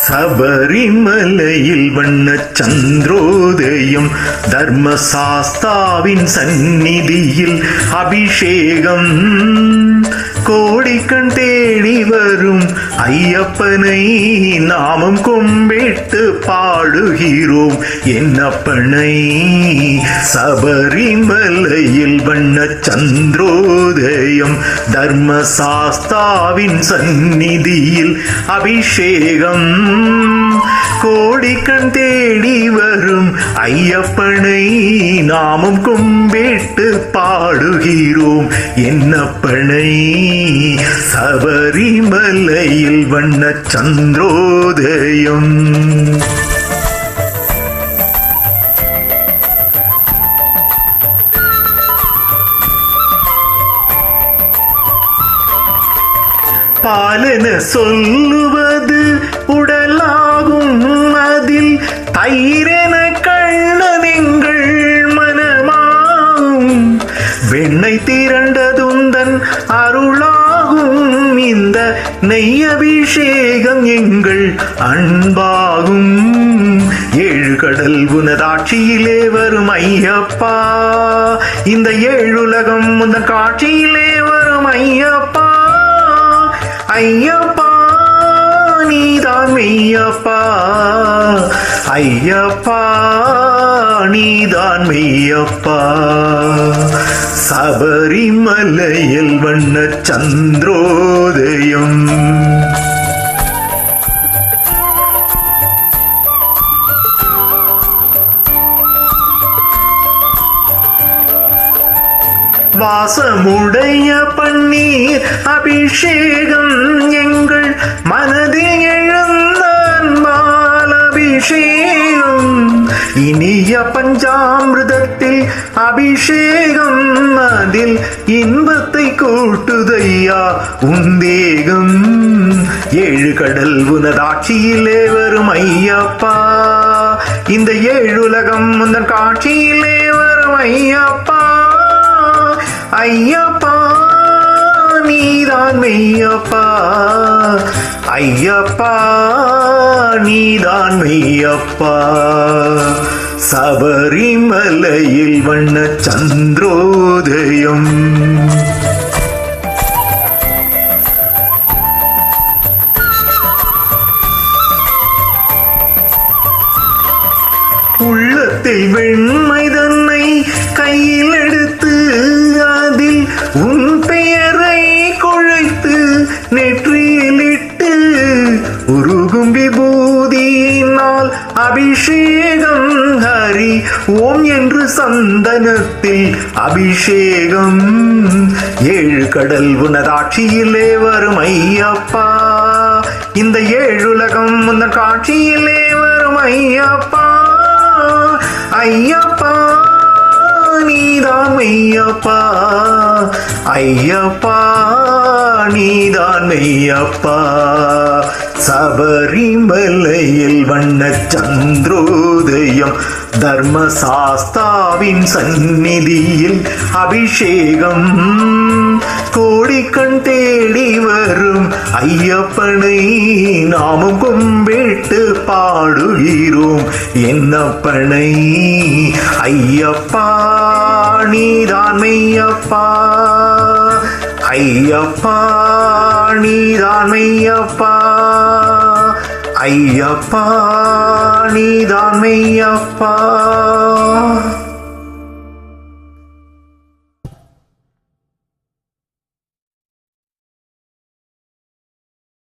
சபரிமலையில் வண்ண சந்திரோதயம், தர்மசாஸ்தாவின் சந்நிதியில் அபிஷேகம். கோடிக்கண் தேடி வரும் ஐயப்பனை நாமம் கும்பிட்டு பாடுகிறோம் என்னப்பனை. சபரிமலையில் வண்ண சந்திரோதயம், தர்மசாஸ்தாவின் சந்நிதியில் அபிஷேகம். கோடிக்கண் தேடி வரும் ஐயப்பனை நாமும் கும்பிட்டு பாடுகிறோம் என்னப்பனை. சபரிமலையில் வண்ண சந்திரோதயம். பாலன சொல்லுவது உடலாகும், அதில் தயிரென கண்ணனெங்கள் மனமாகும். வெண்ணெய் திரண்டதுந்தன் அருளாகும், இந்த நெய் அபிஷேகம் எங்கள் அன்பாகும். ஏழு கடல் உனதாட்சியிலே வரும் ஐயப்பா, இந்த ஏழுலகம் உந்தன் காட்சியிலே வரும் ஐயப்பா. ஐயப்பா நீதான் மெய்யப்பா, ஐயப்பா நீதான் மெய்யப்பா. சபரிமலையில் வண்ண சந்திரோதயம். வாசமுடைய பன்னீர் அபிஷேகம், எங்கள் மனதில் எழுந்த அன்பால் அபிஷேகம். இனிய பஞ்சாமிர்தத்தில் அபிஷேகம், அதில் இன்பத்தை கூட்டுதையா உந்தேகம். ஏழு கடல் உனதாட்சியிலே வரும் ஐயப்பா, இந்த ஏழுலகம் உந்தன் காட்சியிலே வரும் ஐயப்பா. ஐயப்பா நீதான் மெய்யப்பா, ஐயப்பா நீதான் மெய்யப்பா. சபரிமலையில் வண்ண சந்திரோதயம். உள்ளத்தில் வெண்மை தன்னை கையில் எடுத்து, அதில் உன் பெயரை குழைத்து நெற்றியிலிட்டு, உருகும் விபூதியினால் அபிஷேகம். ஹரி ஓம் என்று சந்தனத்தில் அபிஷேகம். ஏழு கடல் உனதாட்சியிலே வரும் ஐயப்பா, இந்த ஏழுலகம் உந்தன் காட்சியிலே வரும் ஐயப்பா. ஐயப்பா நீதான் மெய்யப்பா, ஐயப்பா நீதான் மெய்யப்பா. சபரிமலையில் வண்ண சந்திரோதயம், தர்மசாஸ்தாவின் சந்நிதியில் அபிஷேகம். கோடிக்கண் தேடி வரும் ஐயப்பனை நாமும் கும்பிட்டு பாடுகிறோம் என்னப்பனை. ஐயப்பா நீதான் மெய்யப்பா, ஐயப்பா நீதான் மெய்யப்பா, ஐயப்பா நீதான் மெய்யப்பா.